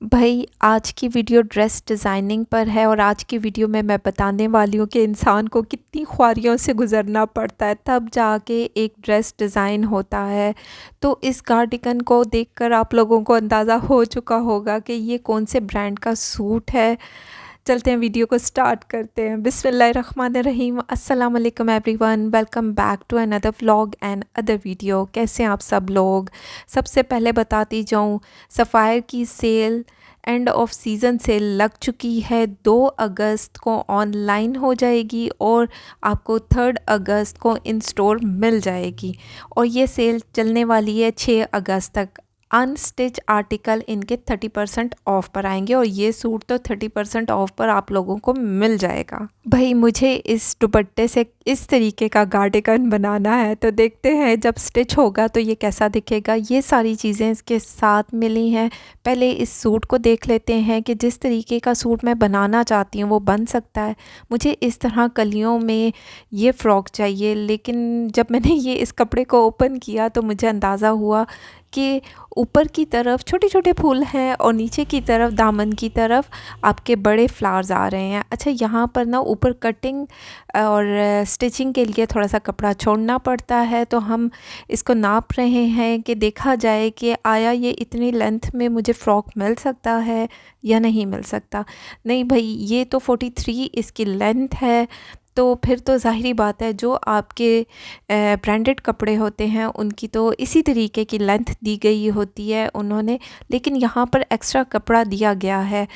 भाई आज की वीडियो ड्रेस डिज़ाइनिंग पर है और आज की वीडियो में मैं बताने वाली हूँ कि इंसान को कितनी ख्वारियों से गुज़रना पड़ता है तब जाके एक ड्रेस डिज़ाइन होता है। तो इस कार्डिगन को देखकर आप लोगों को अंदाज़ा हो चुका होगा कि ये कौन से ब्रांड का सूट है। चलते हैं वीडियो को स्टार्ट करते हैं। बिस्मिल्लाहिर्रहमानिर्रहीम। अस्सलाम वालेकुम everyone, welcome back to another vlog and other video. कैसे हैं आप सब लोग। सबसे पहले बताती जाऊँ, सफ़ायर की sale end of season sale लग चुकी है। 2 अगस्त को ऑनलाइन हो जाएगी और आपको 3 अगस्त को इन स्टोर मिल जाएगी और ये सेल चलने वाली है 6 अगस्त तक। अनस्टिच आर्टिकल इनके 30% ऑफ़ पर आएंगे और ये सूट तो 30% ऑफ़ पर आप लोगों को मिल जाएगा। भाई मुझे इस दुपट्टे से इस तरीके का कार्डिगन बनाना है, तो देखते हैं जब स्टिच होगा तो ये कैसा दिखेगा। ये सारी चीज़ें इसके साथ मिली हैं। पहले इस सूट को देख लेते हैं कि जिस तरीके का सूट मैं बनाना चाहती हूँ वो बन सकता है। मुझे इस तरह कलियों में ये फ़्रॉक चाहिए, लेकिन जब मैंने ये इस कपड़े को ओपन किया तो मुझे अंदाज़ा हुआ कि ऊपर की तरफ छोटे छोटे फूल हैं और नीचे की तरफ दामन की तरफ आपके बड़े फ्लावर्स आ रहे हैं। अच्छा, यहाँ पर ना ऊपर कटिंग और स्टिचिंग के लिए थोड़ा सा कपड़ा छोड़ना पड़ता है, तो हम इसको नाप रहे हैं कि देखा जाए कि आया ये इतनी लेंथ में मुझे फ़्रॉक मिल सकता है या नहीं मिल सकता। नहीं भाई, ये तो 43 इसकी लेंथ है, तो फिर तो ज़ाहिरी बात है जो आपके ब्रांडेड कपड़े होते हैं उनकी तो इसी तरीके की लेंथ दी गई होती है उन्होंने, लेकिन यहाँ पर एक्स्ट्रा कपड़ा दिया गया है।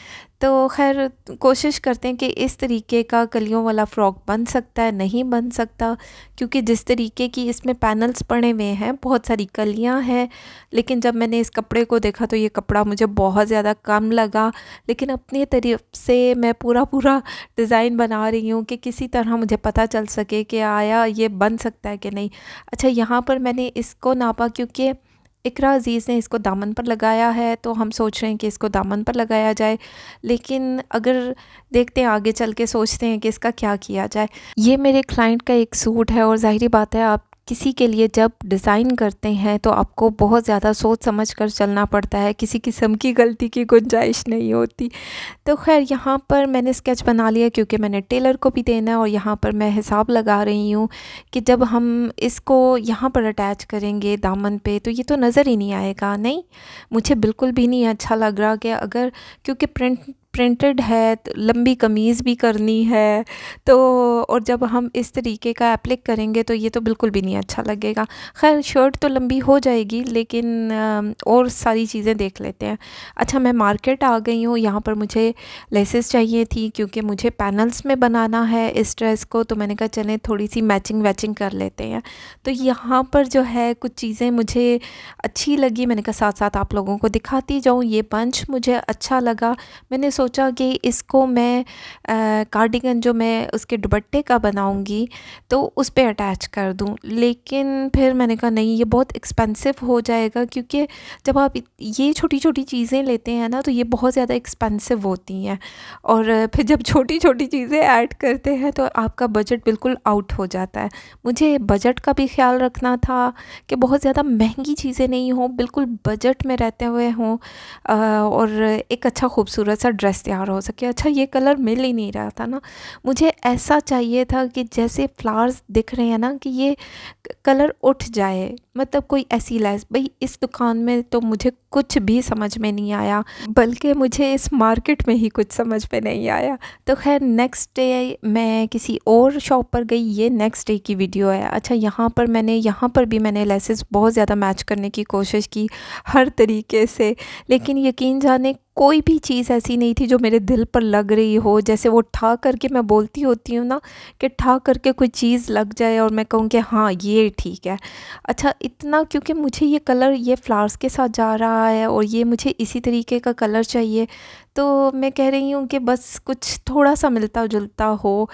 तो खैर कोशिश करते हैं कि इस तरीके का कलियों वाला फ़्रॉक बन सकता है नहीं बन सकता, क्योंकि जिस तरीके की इसमें पैनल्स पड़े हुए हैं, बहुत सारी कलियाँ हैं। लेकिन जब मैंने इस कपड़े को देखा तो ये कपड़ा मुझे बहुत ज़्यादा कम लगा, लेकिन अपनी तरफ से मैं पूरा डिज़ाइन बना रही हूँ कि किसी तरह मुझे पता चल सके कि आया ये बन सकता है कि नहीं। अच्छा, यहाँ पर मैंने इसको नापा क्योंकि इकरा अज़ीज़ ने इसको दामन पर लगाया है, तो हम सोच रहे हैं कि इसको दामन पर लगाया जाए। लेकिन अगर देखते हैं आगे चल के, सोचते हैं कि इसका क्या किया जाए। ये मेरे क्लाइंट का एक सूट है और ज़ाहिरी बात है आप किसी के लिए जब डिज़ाइन करते हैं तो आपको बहुत ज़्यादा सोच समझ कर चलना पड़ता है, किसी किस्म की गलती की गुंजाइश नहीं होती। तो खैर यहाँ पर मैंने स्केच बना लिया क्योंकि मैंने टेलर को भी देना है और यहाँ पर मैं हिसाब लगा रही हूँ कि जब हम इसको यहाँ पर अटैच करेंगे दामन पे तो ये तो नज़र ही नहीं आएगा। नहीं, मुझे बिल्कुल भी नहीं अच्छा लग रहा कि अगर, क्योंकि प्रिंटेड है तो लंबी कमीज़ भी करनी है, तो और जब हम इस तरीके का एप्लिक करेंगे तो ये तो बिल्कुल भी नहीं अच्छा लगेगा। खैर शर्ट तो लंबी हो जाएगी, लेकिन और सारी चीज़ें देख लेते हैं। अच्छा, मैं मार्केट आ गई हूँ। यहाँ पर मुझे लेसेस चाहिए थी क्योंकि मुझे पैनल्स में बनाना है इस ड्रेस को, तो मैंने कहा चलें थोड़ी सी मैचिंग वैचिंग कर लेते हैं। तो यहाँ पर जो है कुछ चीज़ें मुझे अच्छी लगी, मैंने कहा साथ साथ आप लोगों को दिखाती जाऊँ। ये बंच मुझे अच्छा लगा। मैंने सोचा कि इसको मैं कार्डिगन जो मैं उसके दुपट्टे का बनाऊंगी तो उस पे अटैच कर दूं, लेकिन फिर मैंने कहा नहीं, ये बहुत एक्सपेंसिव हो जाएगा, क्योंकि जब आप ये छोटी छोटी चीज़ें लेते हैं ना तो ये बहुत ज़्यादा एक्सपेंसिव होती हैं और फिर जब छोटी छोटी चीज़ें ऐड करते हैं तो आपका बजट बिल्कुल आउट हो जाता है। मुझे बजट का भी ख्याल रखना था कि बहुत ज़्यादा महंगी चीज़ें नहीं हों, बिल्कुल बजट में रहते हुए हों और एक अच्छा खूबसूरत सा ड्रेस तैयार हो सके। अच्छा, ये कलर मिल ही नहीं रहा था ना, मुझे ऐसा चाहिए था कि जैसे फ्लावर्स दिख रहे हैं ना कि ये कलर उठ जाए, मतलब कोई ऐसी लेस। भाई इस दुकान में तो मुझे कुछ भी समझ में नहीं आया, बल्कि मुझे इस मार्केट में ही कुछ समझ में नहीं आया। तो खैर नेक्स्ट डे मैं किसी और शॉप पर गई, ये नेक्स्ट डे की वीडियो है। अच्छा, यहाँ पर भी मैंने लेसेस बहुत ज़्यादा मैच करने की कोशिश की हर तरीके से, लेकिन यकीन जाने कोई भी चीज़ ऐसी नहीं थी जो मेरे दिल पर लग रही हो। जैसे वो ठा करके मैं बोलती होती हूँ ना कि ठा करके कोई चीज़ लग जाए और मैं कहूँ कि हाँ ये ठीक है। अच्छा, इतना क्योंकि मुझे ये कलर ये फ्लावर्स के साथ जा रहा है और ये मुझे इसी तरीके का कलर चाहिए, तो मैं कह रही हूँ कि बस कुछ थोड़ा सा मिलता जुलता हो।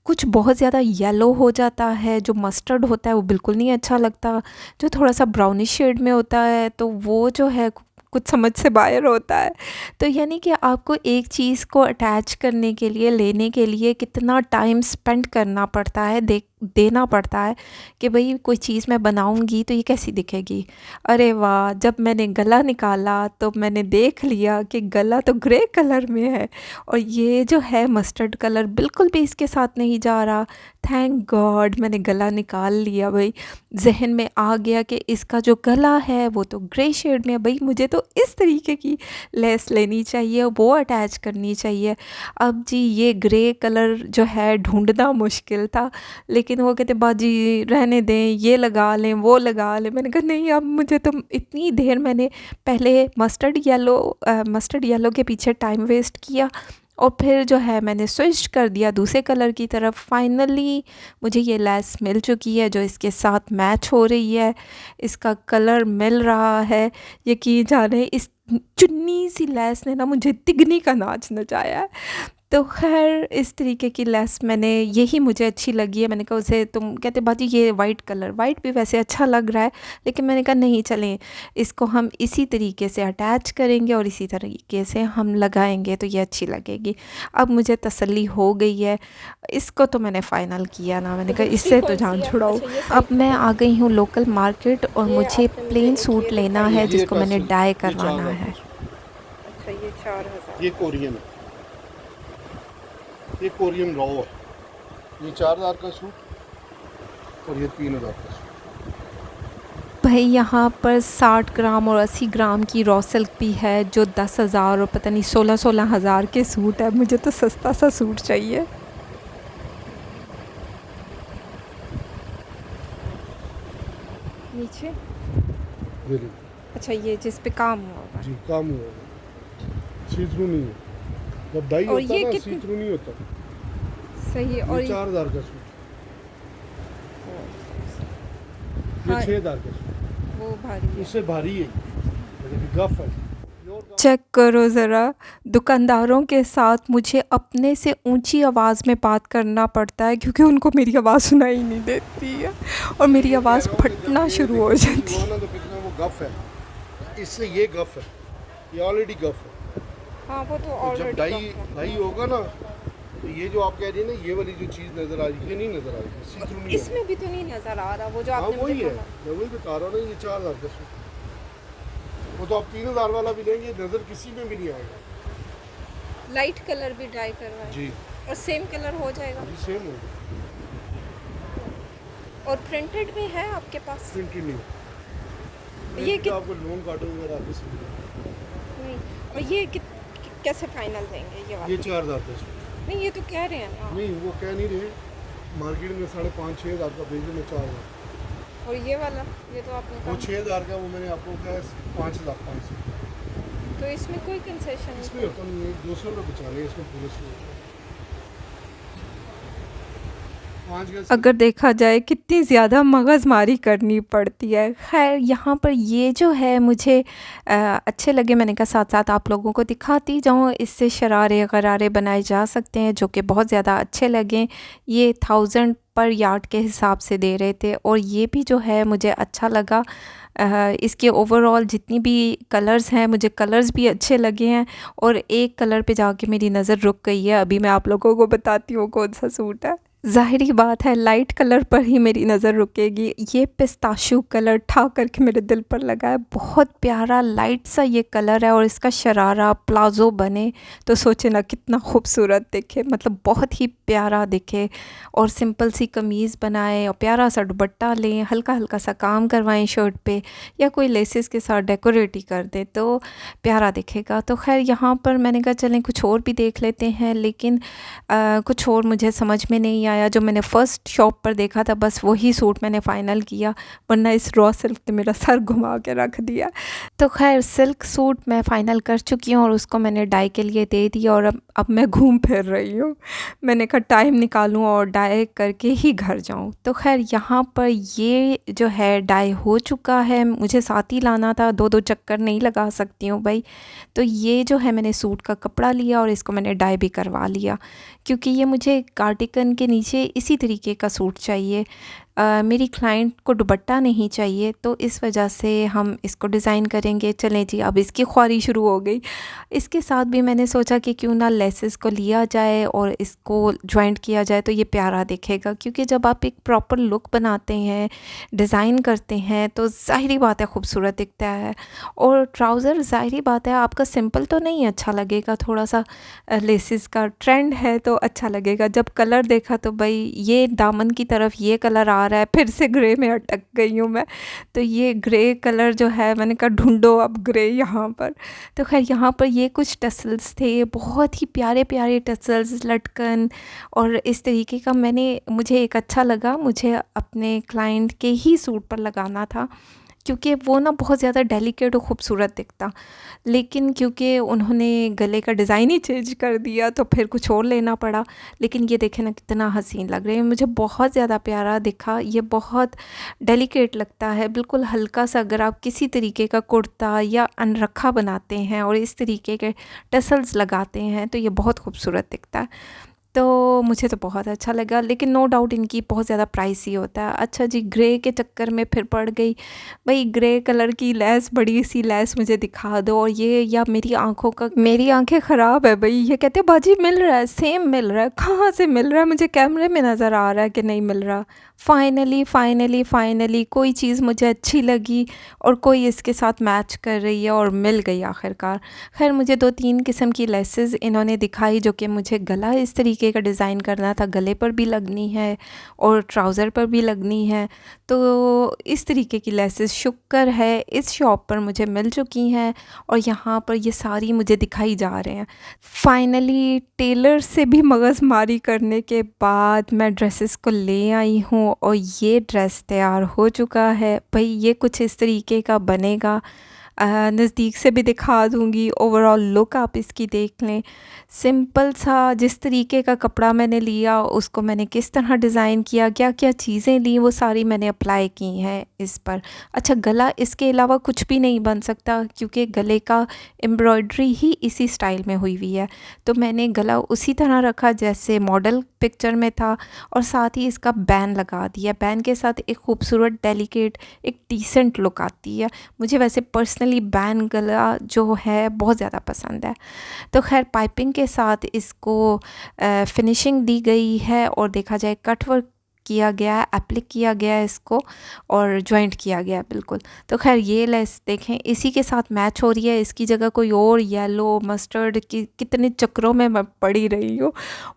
कुछ बहुत ज़्यादा येलो हो जाता है, जो मस्टर्ड होता है वो बिल्कुल नहीं अच्छा लगता, जो थोड़ा सा ब्राउनिश शेड में होता है तो वो जो है कुछ समझ से बाहर होता है। तो यानी कि आपको एक चीज़ को अटैच करने के लिए, लेने के लिए कितना टाइम स्पेंड करना पड़ता है, देख देना पड़ता है कि भाई कोई चीज़ मैं बनाऊंगी तो ये कैसी दिखेगी। अरे वाह! जब मैंने गला निकाला तो मैंने देख लिया कि गला तो ग्रे कलर में है और ये जो है मस्टर्ड कलर बिल्कुल भी इसके साथ नहीं जा रहा। थैंक गॉड मैंने गला निकाल लिया भाई। ज़हन में आ गया कि इसका जो गला है वो तो ग्रे शेड में है, भाई मुझे तो इस तरीके की लेस लेनी चाहिए, वो अटैच करनी चाहिए। अब जी ये ग्रे कलर जो है ढूँढना मुश्किल था, लेकिन वो कहते बाजी रहने दें, ये लगा लें, वो लगा लें। मैंने कहा नहीं, अब मुझे तो इतनी देर मैंने पहले मस्टर्ड येलो के पीछे टाइम वेस्ट किया और फिर जो है मैंने स्विच कर दिया दूसरे कलर की तरफ। फाइनली मुझे ये लेस मिल चुकी है जो इसके साथ मैच हो रही है, इसका कलर मिल रहा है। यकीन जाने इस चुन्नी सी लेस ने ना मुझे तिगनी का नाच नचाया है। तो ख़ैर इस तरीके की लेस मैंने, यही मुझे अच्छी लगी है। मैंने कहा उसे, तुम कहते बाजी ये वाइट भी वैसे अच्छा लग रहा है, लेकिन मैंने कहा नहीं चलें, इसको हम इसी तरीके से अटैच करेंगे और इसी तरीके से हम लगाएंगे तो ये अच्छी लगेगी। अब मुझे तसल्ली हो गई है, इसको तो मैंने फ़ाइनल किया ना, मैंने कहा इससे तो जान छुड़ाओ। अब मैं आ गई हूँ लोकल मार्केट और मुझे प्लेन सूट लेना है जिसको मैंने डाई करवाना है। अच्छा ये 4000, ये कोरियन है, ये कोरियन रॉ है। ये 4000 का सूट और ये 3000 का सूट। भाई यहाँ पर 60 ग्राम और 80 ग्राम की रॉ सिल्क भी है जो 10,000 और पता नहीं 16-16 हज़ार के सूट है। मुझे तो सस्ता सा सूट चाहिए। नीचे ये लीजिए। अच्छा ये जिस पे काम हुआ होगा। जी काम हुआ है, सी थ्रू नहीं है। जब डाई और होता ये है ना कितने- सी थ्रू नहीं होता। सही है। और ये 4000 का सूट, ये हाँ, 6000 का सूट। वो भारी है। उससे भारी है, लेकिन गफ है। चेक करो ज़रा, दुकानदारों के साथ मुझे अपने से ऊंची आवाज़ में बात करना पड़ता है क्योंकि उनको मेरी आवाज़ सुनाई नहीं देती है और मेरी आवाज़ फटना शुरू हो जाती है। तो कितना वो गफ है, इससे ये गफ है, ये ऑलरेडी गफ है। हाँ वो तो तो जब ऑलरेडी डाई होगा ना, तो ये जो आप कह रही है ना, ये वाली जो चीज़ नज़र आ रही है, ये नहीं नज़र आ रही है, सी थ्रू नहीं इसमें भी तो नहीं नज़र आ रहा वो जो हाँ आपने वही मुझे है, बोला। मैं वही बता रहा हूँ ना। ये 4000 का सूट, वो तो आप 3000 वाला भी लेंगे, नज़र किसी में भी नहीं आएगा। लाइट कलर भी डाई करवाए जी और सेम कलर हो जाएगा। जी सेम होगा, और प्रिंटेड भी है आपके पास? प्रिंटेड नहीं। ये तो आपको लोन कार्ड वगैरह आपको सुविधा। नहीं, और ये कैसे फाइनल देंगे ये वाला? ये 4000 का सूट नहीं ये तो कह रहे हैं ना। नहीं, वो कह नहीं रहे, मार्केट में 5,500-6 हज़ार का बेच में 4000। और ये वाला, ये तो आपने वो कहा 6000 का, वो मैंने आपको कहा 5,500। तो इसमें कोई कंसेशन इसमें नहीं। होता नहीं है, 200 रुपये बचा लें इसमें पूरे सूट। 5 गज अगर देखा जाए कितनी ज़्यादा मगज़मारी करनी पड़ती है। ख़ैर यहाँ पर ये जो है मुझे अच्छे लगे, मैंने कहा साथ साथ आप लोगों को दिखाती जाऊँ। इससे शरारे गरारे बनाए जा सकते हैं जो कि बहुत ज़्यादा अच्छे लगें। ये 1000 पर यार्ड के हिसाब से दे रहे थे और ये भी जो है मुझे अच्छा लगा। इसके ओवरऑल जितनी भी कलर्स हैं, मुझे कलर्स भी अच्छे लगे हैं और एक कलर पे जाके मेरी नज़र रुक गई है। अभी मैं आप लोगों को बताती हूँ कौन सा सूट है। ज़ाहिरी बात है लाइट कलर पर ही मेरी नज़र रुकेगी। ये पिस्ताशू कलर ठा करके मेरे दिल पर लगा है, बहुत प्यारा लाइट सा ये कलर है और इसका शरारा प्लाज़ो बने तो सोचे ना कितना खूबसूरत दिखे, मतलब बहुत ही प्यारा दिखे। और सिंपल सी कमीज़ बनाएं और प्यारा सा दुपट्टा लें, हल्का हल्का सा काम करवाएं शर्ट पे या कोई लेसेस के साथ डेकोरेट ही कर दें तो प्यारा दिखेगा। तो खैर यहाँ पर मैंने कहा चलें कुछ और भी देख लेते हैं, लेकिन कुछ और मुझे समझ में नहीं आया। जो मैंने फ़र्स्ट शॉप पर देखा था बस वही सूट मैंने फ़ाइनल किया, वरना इस रॉ सिल्क ने मेरा सर घुमा के रख दिया। तो खैर सिल्क सूट मैं फ़ाइनल कर चुकी हूँ और उसको मैंने डाई के लिए दे दिया और अब मैं घूम फिर रही हूँ। मैंने कहा टाइम निकालूँ और डाई करके ही घर जाऊँ। तो खैर यहाँ पर ये जो है डाई हो चुका है, मुझे साथ ही लाना था, 2-2 चक्कर नहीं लगा सकती हूँ भाई। तो ये जो है मैंने सूट का कपड़ा लिया और इसको मैंने डाई भी करवा लिया क्योंकि ये मुझे कार्डिगन के नीचे इसी तरीके का सूट चाहिए। मेरी क्लाइंट को दुपट्टा नहीं चाहिए, तो इस वजह से हम इसको डिज़ाइन करेंगे। चलें जी, अब इसकी ख्वारी शुरू हो गई। इसके साथ भी मैंने सोचा कि क्यों ना लेसेस को लिया जाए और इसको जॉइंट किया जाए, तो ये प्यारा दिखेगा। क्योंकि जब आप एक प्रॉपर लुक बनाते हैं, डिज़ाइन करते हैं, तो ज़ाहिरी बात है खूबसूरत दिखता है। और ट्राउज़र ज़ाहिरी बात है आपका सिंपल तो नहीं अच्छा लगेगा, थोड़ा सा लेसेस का ट्रेंड है तो अच्छा लगेगा। जब कलर देखा तो भाई ये दामन की तरफ ये कलर आ रहा है, फिर से ग्रे में अटक गई हूँ मैं। तो ये ग्रे कलर जो है, मैंने कहा ढूंढो अब ग्रे यहाँ पर। तो खैर यहाँ पर ये कुछ टसल्स थे, बहुत ही प्यारे प्यारे टसल्स, लटकन और इस तरीके का। मुझे एक अच्छा लगा, मुझे अपने क्लाइंट के ही सूट पर लगाना था, क्योंकि वो ना बहुत ज़्यादा डेलिकेट और ख़ूबसूरत दिखता। लेकिन क्योंकि उन्होंने गले का डिज़ाइन ही चेंज कर दिया, तो फिर कुछ और लेना पड़ा। लेकिन ये देखें ना कितना हसीन लग रहा है, मुझे बहुत ज़्यादा प्यारा दिखा। ये बहुत डेलिकेट लगता है, बिल्कुल हल्का सा। अगर आप किसी तरीके का कुर्ता या अनरखा बनाते हैं और इस तरीके के टसल्स लगाते हैं, तो ये बहुत खूबसूरत दिखता है। तो मुझे तो बहुत अच्छा लगा, लेकिन नो डाउट इनकी बहुत ज़्यादा प्राइसी होता है। अच्छा जी, ग्रे के चक्कर में फिर पड़ गई। भाई ग्रे कलर की लेस, बड़ी सी लेस मुझे दिखा दो। और ये, या मेरी आंखें ख़राब है भाई। ये कहते बाजी मिल रहा है, सेम मिल रहा है, कहाँ से मिल रहा है? मुझे कैमरे में नज़र आ रहा है कि नहीं मिल रहा। फाइनली कोई चीज़ मुझे अच्छी लगी और कोई इसके साथ मैच कर रही है और मिल गई आखिरकार। खैर मुझे 2-3 किस्म की लेसेस इन्होंने दिखाई, जो कि मुझे गला इस तरीके का डिज़ाइन करना था, गले पर भी लगनी है और ट्राउज़र पर भी लगनी है। तो इस तरीके की लेसेस शुक्र है इस शॉप पर मुझे मिल चुकी हैं और यहाँ पर ये सारी मुझे दिखाई जा रहे हैं। फाइनली टेलर से भी मगज़मारी करने के बाद मैं ड्रेसेस को ले आई हूँ और ये ड्रेस तैयार हो चुका है। भाई ये कुछ इस तरीके का बनेगा। नज़दीक से भी दिखा दूँगी, ओवरऑल लुक आप इसकी देख लें। सिंपल सा जिस तरीके का कपड़ा मैंने लिया, उसको मैंने किस तरह डिज़ाइन किया, क्या क्या चीज़ें ली, वो सारी मैंने अप्लाई की हैं इस पर। अच्छा, गला इसके अलावा कुछ भी नहीं बन सकता, क्योंकि गले का एम्ब्रॉयडरी ही इसी स्टाइल में हुई हुई है। तो मैंने गला उसी तरह रखा जैसे मॉडल पिक्चर में था, और साथ ही इसका बैन लगा दिया। बैन के साथ एक खूबसूरत डेलिकेट, एक डिसेंट लुक आती है। मुझे वैसे पर्सनली बैन गला जो है बहुत ज़्यादा पसंद है। तो खैर पाइपिंग के साथ इसको फिनिशिंग दी गई है, और देखा जाए कट वर्क किया गया है, एप्लिक किया गया है इसको, और जॉइंट किया गया है बिल्कुल। तो खैर ये लेस देखें इसी के साथ मैच हो रही है। इसकी जगह कोई और येलो मस्टर्ड की कितने चक्रों में मैं पड़ी रही हूँ,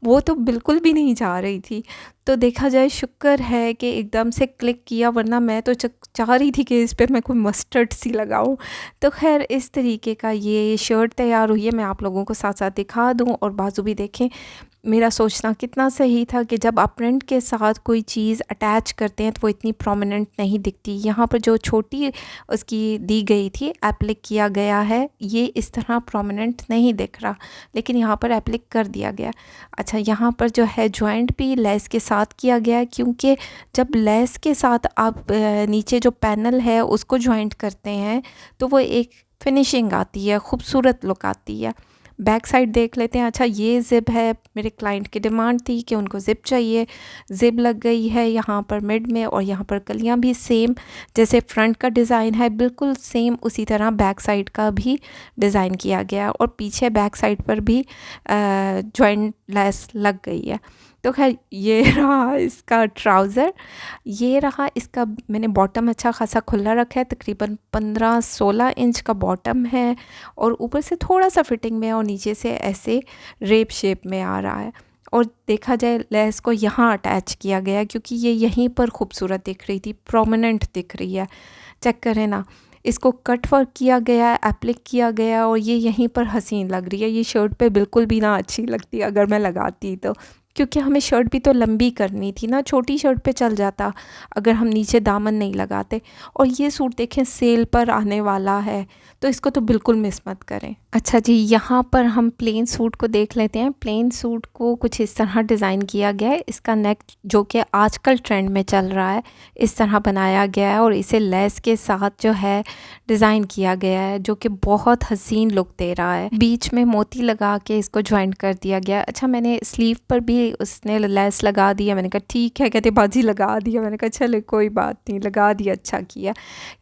वो तो बिल्कुल भी नहीं जा रही थी। तो देखा जाए शुक्र है कि एकदम से क्लिक किया, वरना मैं तो चाह रही थी कि इस पे मैं कोई मस्टर्ड सी लगाऊं। तो खैर इस तरीके का ये शर्ट तैयार हुई है। मैं आप लोगों को साथ साथ दिखा दूं, और बाजू भी देखें। मेरा सोचना कितना सही था कि जब आप प्रिंट के साथ कोई चीज़ अटैच करते हैं तो वो इतनी प्रोमिनेंट नहीं दिखती। यहाँ पर जो छोटी उसकी दी गई थी, एप्लिक किया गया है, ये इस तरह प्रोमिनेंट नहीं दिख रहा, लेकिन यहाँ पर एप्लिक कर दिया गया। अच्छा, यहाँ पर जो है जॉइंट भी लेस के साथ किया गया है, क्योंकि जब लेस के साथ आप नीचे जो पैनल है उसको जॉइंट करते हैं तो वो एक फिनिशिंग आती है, खूबसूरत लुक आती है। बैक साइड देख लेते हैं। अच्छा, ये ज़िप है, मेरे क्लाइंट की डिमांड थी कि उनको ज़िप चाहिए। ज़िप लग गई है यहाँ पर मिड में, और यहाँ पर कलियाँ भी सेम जैसे फ्रंट का डिज़ाइन है, बिल्कुल सेम उसी तरह बैक साइड का भी डिज़ाइन किया गया, और पीछे बैक साइड पर भी जॉइंट लेस लग गई है। तो खैर ये रहा इसका ट्राउज़र, ये रहा इसका। मैंने बॉटम अच्छा खासा खुला रखा है, तकरीबन 15-16 इंच का बॉटम है, और ऊपर से थोड़ा सा फिटिंग में, और नीचे से ऐसे रेप शेप में आ रहा है। और देखा जाए लेस को यहाँ अटैच किया गया, क्योंकि ये यहीं पर खूबसूरत दिख रही थी, प्रोमिनेंट दिख रही है। चेक करें ना, इसको कट वर्क किया गया, एप्लिक किया गया, और ये यहीं पर हसीन लग रही है। ये शर्ट पे बिल्कुल भी ना अच्छी लगती अगर मैं लगाती तो, क्योंकि हमें शर्ट भी तो लंबी करनी थी ना। छोटी शर्ट पे चल जाता अगर हम नीचे दामन नहीं लगाते। और ये सूट देखें सेल पर आने वाला है, तो इसको तो बिल्कुल मिस मत करें। अच्छा जी, यहाँ पर हम प्लेन सूट को देख लेते हैं। प्लेन सूट को कुछ इस तरह डिज़ाइन किया गया है। इसका नेक जो कि आजकल ट्रेंड में चल रहा है, इस तरह बनाया गया है, और इसे लेस के साथ जो है डिज़ाइन किया गया है, जो कि बहुत हसीन लुक दे रहा है। बीच में मोती लगा के इसको ज्वाइंट कर दिया गया। अच्छा, मैंने स्लीव पर भी ही उसने लेस लगा दिया। मैंने कहा ठीक है, कहते बाजी लगा दिया। मैंने कहा चले कोई बात नहीं, लगा दिया, अच्छा किया,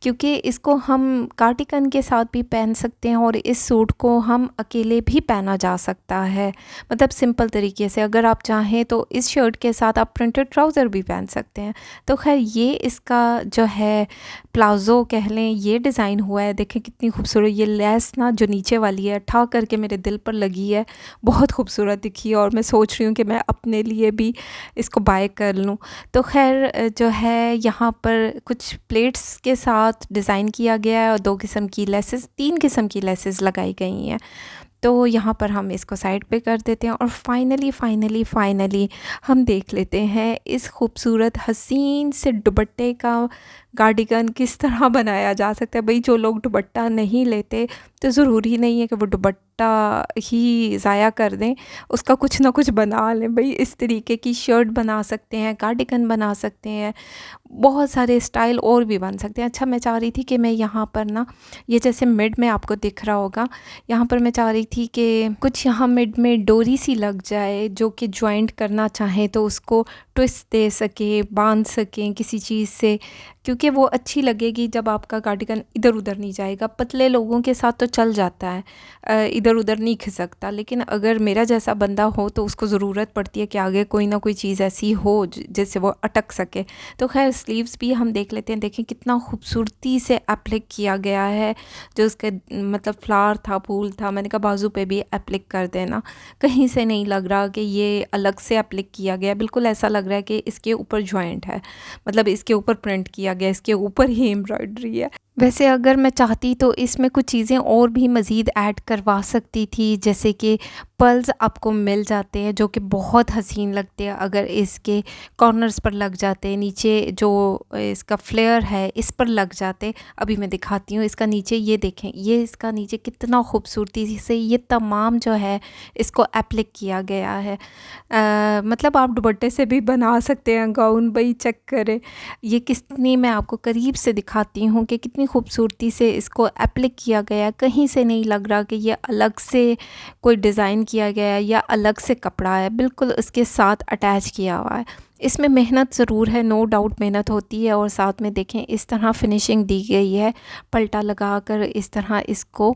क्योंकि इसको हम कार्डिगन के साथ भी पहन सकते हैं और इस सूट को हम अकेले भी पहना जा सकता है, मतलब सिंपल तरीके से। अगर आप चाहें तो इस शर्ट के साथ आप प्रिंटेड ट्राउज़र भी पहन सकते हैं। तो खैर ये इसका जो है प्लाज़ो कह लें, ये डिज़ाइन हुआ है। देखें कितनी खूबसूरत ये लेस ना जो नीचे वाली है ठा करके मेरे दिल पर लगी है, बहुत खूबसूरत दिखी है और मैं सोच रही हूँ कि मैं अपने लिए भी इसको बाय कर लूँ। तो खैर जो है यहाँ पर कुछ प्लेट्स के साथ डिज़ाइन किया गया है और 2 किस्म की लेसेस, 3 किस्म की लेसेस लगाई गई हैं। तो यहाँ पर हम इसको साइड पे कर देते हैं और फाइनली हम देख लेते हैं इस खूबसूरत हसीन से दुपट्टे का कार्डिगन किस तरह बनाया जा सकता है। भाई जो लोग दुपट्टा नहीं लेते तो ज़रूरी नहीं है कि वो दुपट्टा ही ज़ाया कर दें, उसका कुछ ना कुछ बना लें। भाई इस तरीके की शर्ट बना सकते हैं, कार्डिगन बना सकते हैं, बहुत सारे स्टाइल और भी बन सकते हैं। अच्छा मैं चाह रही थी कि मैं यहाँ पर ना, ये जैसे मिड में आपको दिख रहा होगा, यहाँ पर मैं चाह रही थी कि कुछ यहाँ मिड में डोरी सी लग जाए, जो कि जॉइंट करना चाहें तो उसको ट्विस्ट दे सके, बांध सकें किसी चीज़ से, क्योंकि वो अच्छी लगेगी जब आपका कार्डिगन इधर उधर नहीं जाएगा। पतले लोगों के साथ तो चल जाता है, इधर उधर नहीं खिसकता, लेकिन अगर मेरा जैसा बंदा हो तो उसको ज़रूरत पड़ती है कि आगे कोई ना कोई चीज़ ऐसी हो जिससे वो अटक सके। तो खैर स्लीव्स भी हम देख लेते हैं। देखें कितना खूबसूरती से एप्लिक किया गया है, जो उसका मतलब फ्लावर था, फूल था। मैंने कहा बाजू पे भी एप्लिक कर देना, कहीं से नहीं लग रहा कि ये अलग से एप्लिक किया गया, बिल्कुल ऐसा लग रहा है कि इसके ऊपर जॉइंट है, मतलब इसके ऊपर प्रिंट किया गया, इसके ऊपर ही एम्ब्रॉयडरी है। वैसे अगर मैं चाहती तो इसमें कुछ चीज़ें और भी मज़ीद ऐड करवा सकती थी, जैसे कि पर्ल्स आपको मिल जाते हैं जो कि बहुत हसीन लगते हैं अगर इसके कॉर्नर्स पर लग जाते, नीचे जो इसका फ्लेयर है इस पर लग जाते। अभी मैं दिखाती हूँ इसका नीचे, ये देखें, ये इसका नीचे कितना खूबसूरती से ये तमाम जो है इसको एप्लिक किया गया है। मतलब आप दुपट्टे से भी बना सकते हैं गाउन। भाई चेक करें ये कितनी, मैं आपको करीब से दिखाती हूँ कि कितनी खूबसूरती से इसको एप्लिक किया गया। कहीं से नहीं लग रहा कि ये अलग से कोई डिज़ाइन किया गया है या अलग से कपड़ा है, बिल्कुल उसके साथ अटैच किया हुआ है। इसमें मेहनत ज़रूर है, नो डाउट मेहनत होती है। और साथ में देखें इस तरह फिनिशिंग दी गई है, पलटा लगा कर इस तरह इसको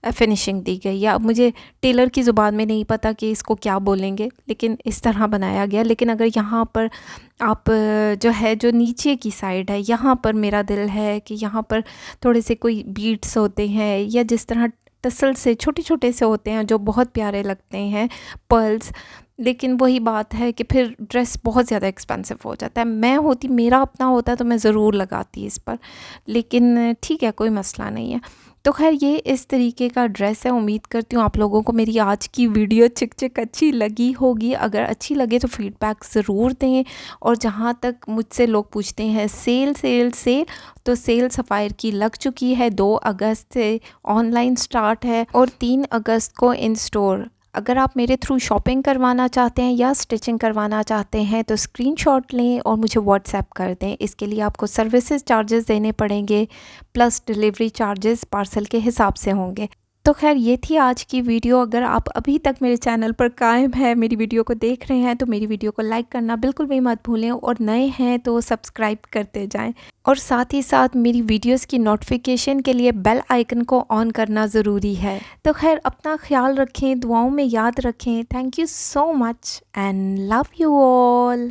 फिनिशिंग दी गई है। अब मुझे टेलर की ज़ुबान में नहीं पता कि इसको क्या बोलेंगे, लेकिन इस तरह बनाया गया। लेकिन अगर यहाँ पर आप जो है, जो नीचे की साइड है, यहाँ पर मेरा दिल है कि यहाँ पर थोड़े से कोई बीट्स होते हैं या जिस तरह टसल से छोटे छोटे से होते हैं जो बहुत प्यारे लगते हैं, पर्ल्स। लेकिन वही बात है कि फिर ड्रेस बहुत ज़्यादा एक्सपेंसिव हो जाता है। मैं होती, मेरा अपना होता तो मैं ज़रूर लगाती इस पर, लेकिन ठीक है, कोई मसला नहीं है। तो खैर ये इस तरीके का ड्रेस है। उम्मीद करती हूँ आप लोगों को मेरी आज की वीडियो चिक चिक अच्छी लगी होगी। अगर अच्छी लगे तो फीडबैक ज़रूर दें। और जहाँ तक मुझसे लोग पूछते हैं सेल सेल सेल, तो सेल सफ़ायर की लग चुकी है। 2 अगस्त से ऑनलाइन स्टार्ट है और 3 अगस्त को इन स्टोर। अगर आप मेरे थ्रू शॉपिंग करवाना चाहते हैं या स्टिचिंग करवाना चाहते हैं तो स्क्रीनशॉट लें और मुझे व्हाट्सएप कर दें। इसके लिए आपको सर्विसेज चार्जेस देने पड़ेंगे, प्लस डिलीवरी चार्जेस पार्सल के हिसाब से होंगे। तो खैर ये थी आज की वीडियो। अगर आप अभी तक मेरे चैनल पर कायम है, मेरी वीडियो को देख रहे हैं, तो मेरी वीडियो को लाइक करना बिल्कुल भी मत भूलें और नए हैं तो सब्सक्राइब करते जाएं। और साथ ही साथ मेरी वीडियोस की नोटिफिकेशन के लिए बेल आइकन को ऑन करना ज़रूरी है। तो खैर अपना ख्याल रखें, दुआओं में याद रखें। Thank you so much and love you all.